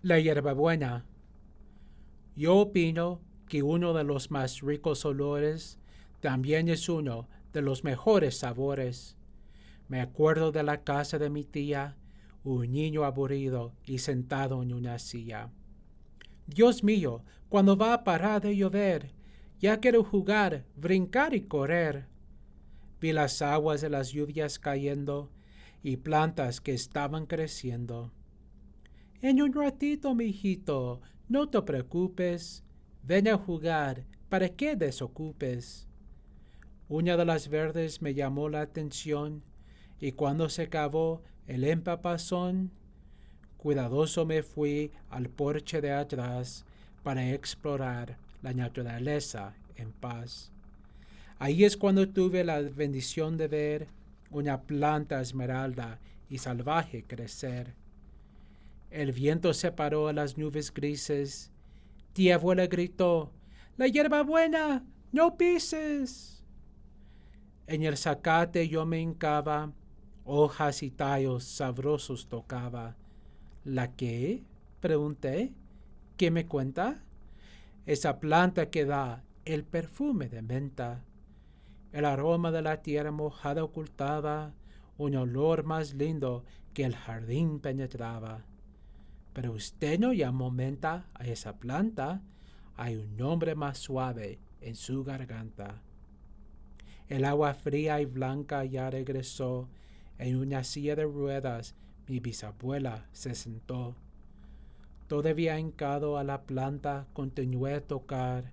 La hierbabuena. Yo opino que uno de los más ricos olores también es uno de los mejores sabores. Me acuerdo de la casa de mi tía, un niño aburrido y sentado en una silla. Dios mío, ¿cuándo va a parar de llover? Ya quiero jugar, brincar y correr. Vi las aguas de las lluvias cayendo y plantas que estaban creciendo. En un ratito, mijito, no te preocupes. Ven a jugar, para que desocupes. Una de las verdes me llamó la atención y cuando se acabó el empapazón, cuidadoso me fui al porche de atrás para explorar la naturaleza en paz. Ahí es cuando tuve la bendición de ver una planta esmeralda y salvaje crecer. El viento separó a las nubes grises. Tía abuela gritó, ¡La hierbabuena! ¡No pises! En el zacate yo me hincaba, hojas y tallos sabrosos tocaba. ¿La qué? Pregunté. ¿Qué me cuenta? Esa planta que da el perfume de menta. El aroma de la tierra mojada ocultaba un olor más lindo que el jardín penetraba. Pero usted no llamó menta a esa planta. Hay un nombre más suave en su garganta. El agua fría y blanca ya regresó. En una silla de ruedas mi bisabuela se sentó. Todavía hincado a la planta continué a tocar.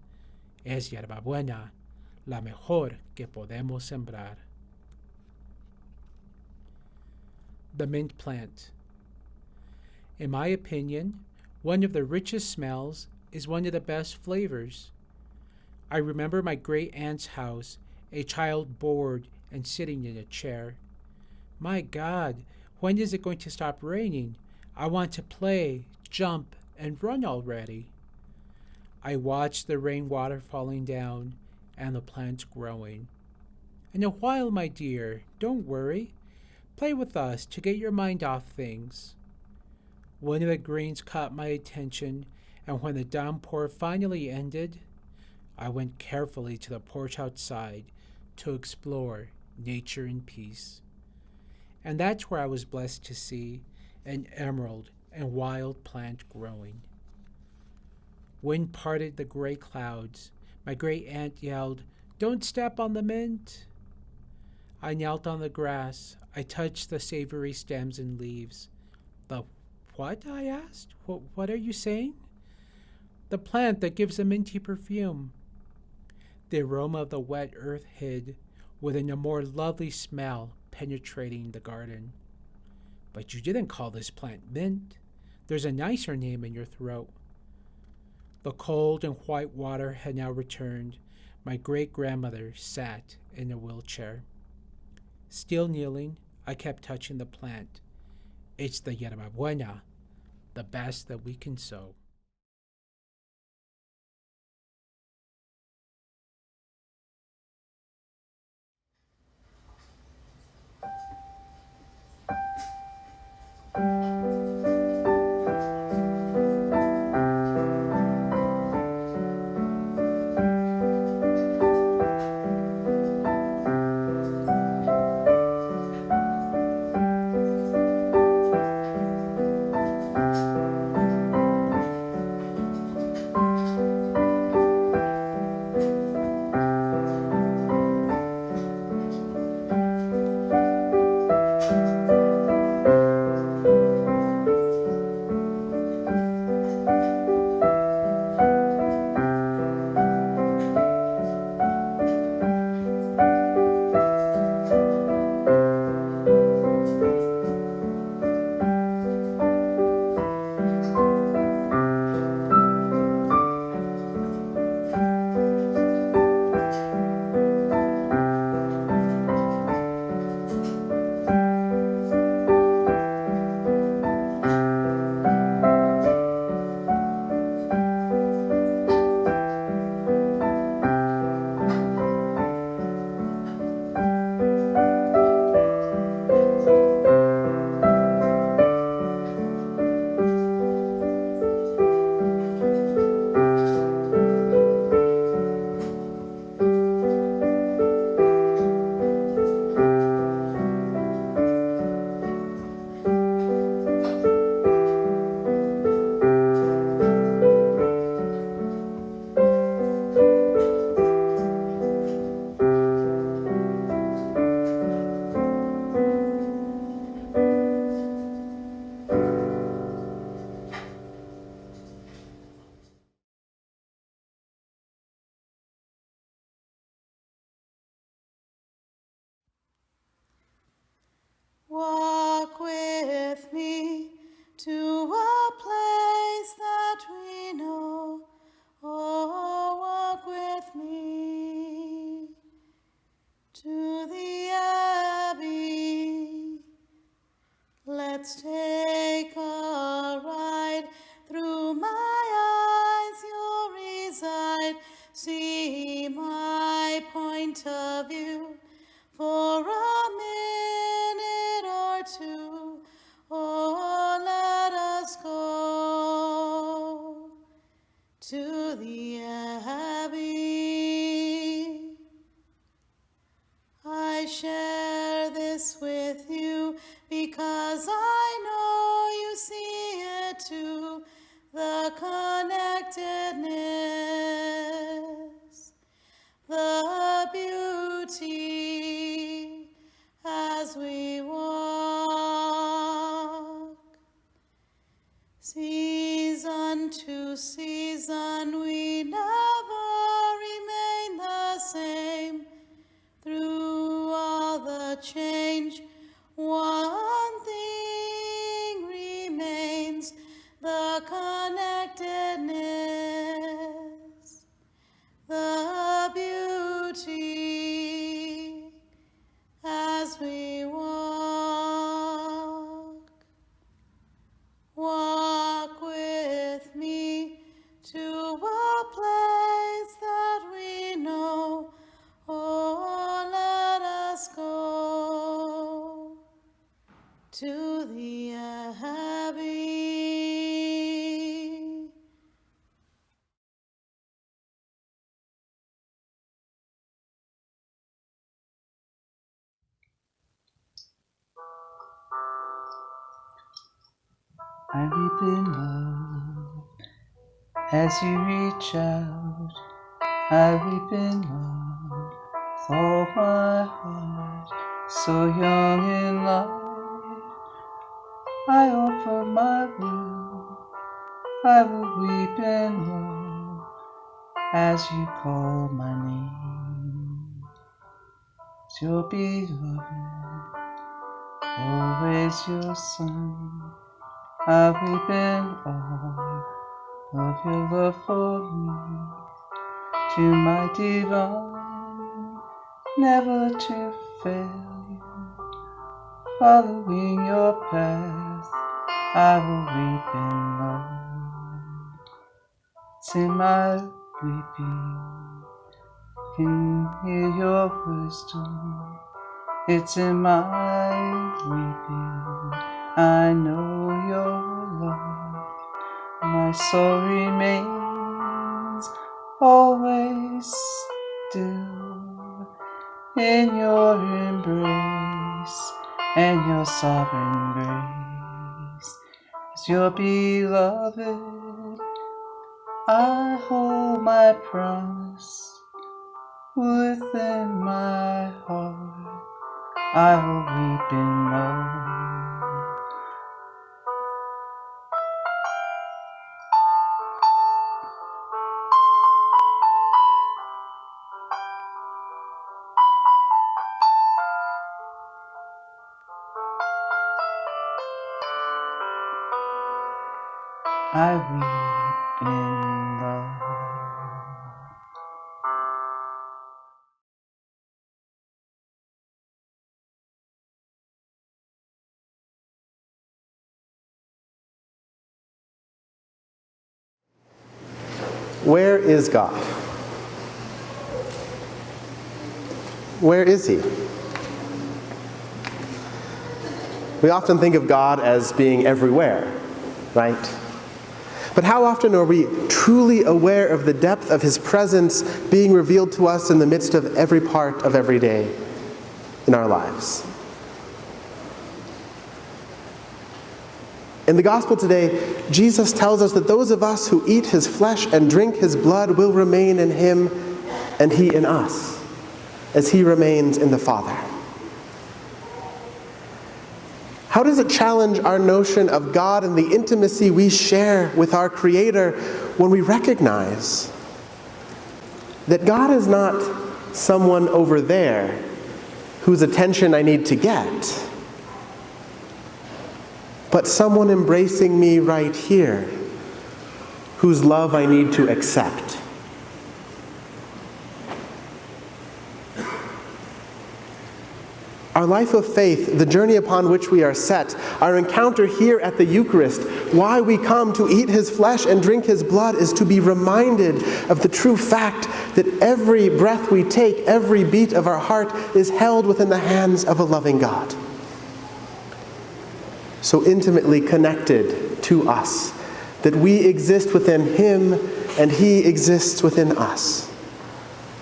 Es hierbabuena, la mejor que podemos sembrar. The mint plant. In my opinion, one of the richest smells is one of the best flavors. I remember my great aunt's house, a child bored and sitting in a chair. My God, when is it going to stop raining? I want to play, jump, and run already. I watched the rainwater falling down and the plants growing. In a while, my dear, don't worry. Play with us to get your mind off things. One of the greens caught my attention, and when the downpour finally ended, I went carefully to the porch outside to explore nature in peace. And that's where I was blessed to see an emerald and wild plant growing. Wind parted the gray clouds. My great aunt yelled, "Don't step on the mint!" I knelt on the grass. I touched the savory stems and leaves. The what? I asked. What are you saying? The plant that gives a minty perfume. The aroma of the wet earth hid within a more lovely smell penetrating the garden. But you didn't call this plant mint. There's a nicer name in your throat. The cold and white water had now returned. My great-grandmother sat in a wheelchair. Still kneeling, I kept touching the plant. It's the hierbabuena, the best that we can sow. to the Abbey. I share this with you because I know you see it too, the connectedness, the beauty as we walk. Season to season, we never remain the same. Through all the change, one thing remains, the connectedness, the beauty as we walk. Walk with me to a place that we know. Oh, let us go to the Abbey. I weep in love as you reach out. I weep in love with all my heart, so young in life. I offer my will. I will weep in love as you call my name. As your beloved, always your son. I weep in awe of your love for me, to my divine, never to fail you. Following your path, I will weep in love. It's in my weeping, can hear your wisdom. It's in my weeping, I know your love. My soul remains always still in your embrace and your sovereign grace. As your beloved, I hold my promise within my heart. I will weep in love. I weep in love. Where is God? Where is he? We often think of God as being everywhere, right? But how often are we truly aware of the depth of his presence being revealed to us in the midst of every part of every day in our lives? In the gospel today, Jesus tells us that those of us who eat his flesh and drink his blood will remain in him and he in us, as he remains in the Father. How does it challenge our notion of God and the intimacy we share with our Creator when we recognize that God is not someone over there whose attention I need to get, but someone embracing me right here, whose love I need to accept? Our life of faith, the journey upon which we are set, our encounter here at the Eucharist, why we come to eat his flesh and drink his blood, is to be reminded of the true fact that every breath we take, every beat of our heart, is held within the hands of a loving God, so intimately connected to us that we exist within him and he exists within us.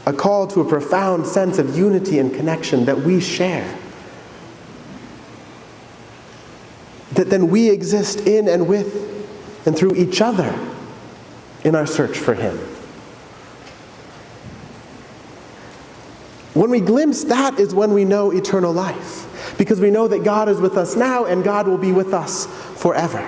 A call to a profound sense of unity and connection that we share. That then we exist in and with and through each other in our search for him. When we glimpse that is when we know eternal life, because we know that God is with us now and God will be with us forever.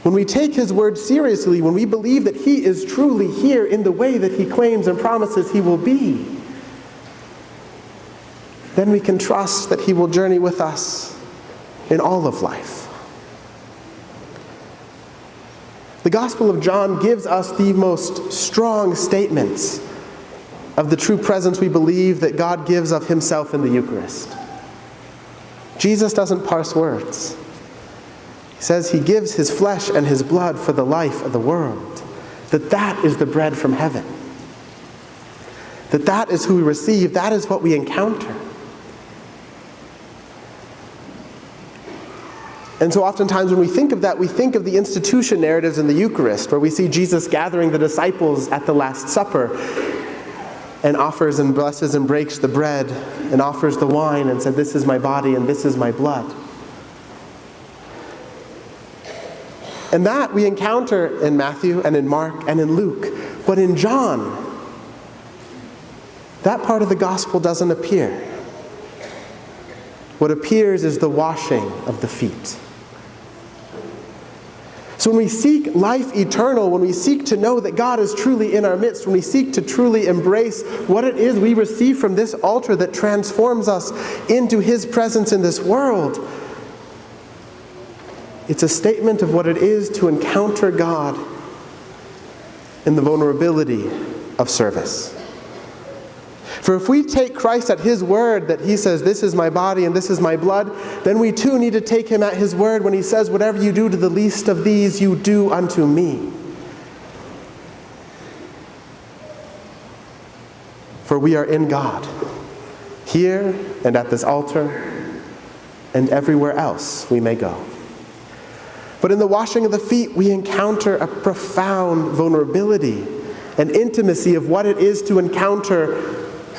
When we take his word seriously, when we believe that he is truly here in the way that he claims and promises he will be, then we can trust that he will journey with us in all of life. The Gospel of John gives us the most strong statements of the true presence we believe that God gives of himself in the Eucharist. Jesus doesn't parse words. He says he gives his flesh and his blood for the life of the world. That is the bread from heaven. That is who we receive. That is what we encounter. And so oftentimes when we think of that, we think of the institution narratives in the Eucharist, where we see Jesus gathering the disciples at the Last Supper and offers and blesses and breaks the bread and offers the wine and said, "This is my body and this is my blood." And that we encounter in Matthew and in Mark and in Luke. But in John, that part of the gospel doesn't appear. What appears is the washing of the feet. So when we seek life eternal, when we seek to know that God is truly in our midst, when we seek to truly embrace what it is we receive from this altar that transforms us into his presence in this world, it's a statement of what it is to encounter God in the vulnerability of service. For if we take Christ at his word that he says, "This is my body and this is my blood," then we too need to take him at his word when he says, "Whatever you do to the least of these, you do unto me." For we are in God, here and at this altar and everywhere else we may go. But in the washing of the feet, we encounter a profound vulnerability and intimacy of what it is to encounter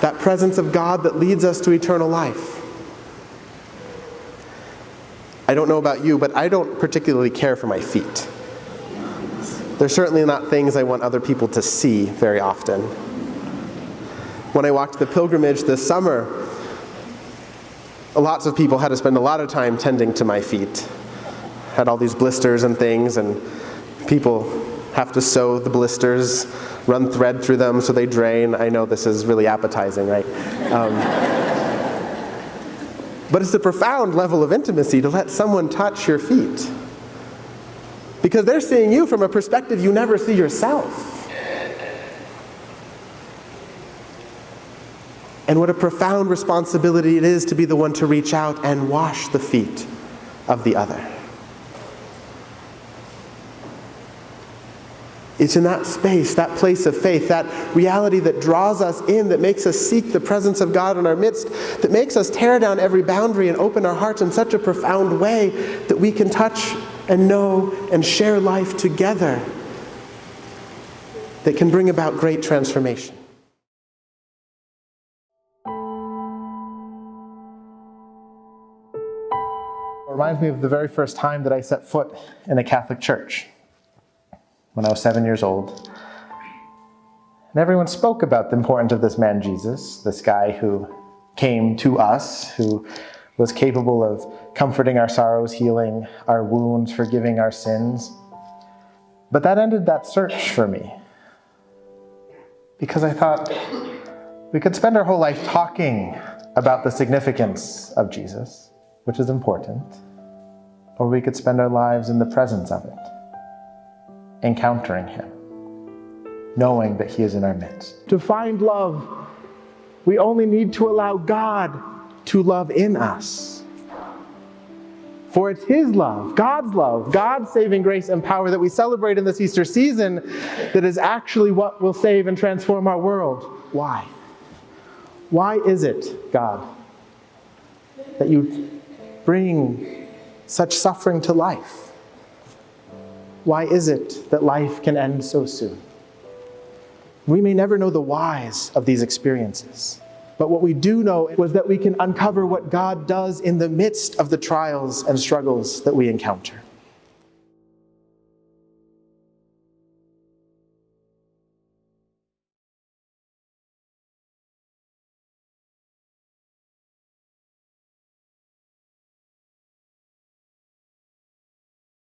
that presence of God that leads us to eternal life. I don't know about you, but I don't particularly care for my feet. They're certainly not things I want other people to see very often. When I walked the pilgrimage this summer, lots of people had to spend a lot of time tending to my feet. Had all these blisters and things, and people have to sew the blisters, run thread through them so they drain. I know this is really appetizing, right? But it's a profound level of intimacy to let someone touch your feet. Because they're seeing you from a perspective you never see yourself. And what a profound responsibility it is to be the one to reach out and wash the feet of the other. It's in that space, that place of faith, that reality that draws us in, that makes us seek the presence of God in our midst, that makes us tear down every boundary and open our hearts in such a profound way that we can touch and know and share life together, that can bring about great transformation. It reminds me of the very first time that I set foot in a Catholic church, when I was 7 years old. And everyone spoke about the importance of this man Jesus, this guy who came to us, who was capable of comforting our sorrows, healing our wounds, forgiving our sins. But that ended that search for me. Because I thought we could spend our whole life talking about the significance of Jesus, which is important, or we could spend our lives in the presence of it, encountering him, knowing that he is in our midst. To find love, we only need to allow God to love in us. For it's his love, God's saving grace and power that we celebrate in this Easter season that is actually what will save and transform our world. Why? Why is it, God, that you bring such suffering to life? Why is it that life can end so soon? We may never know the whys of these experiences, but what we do know was that we can uncover what God does in the midst of the trials and struggles that we encounter.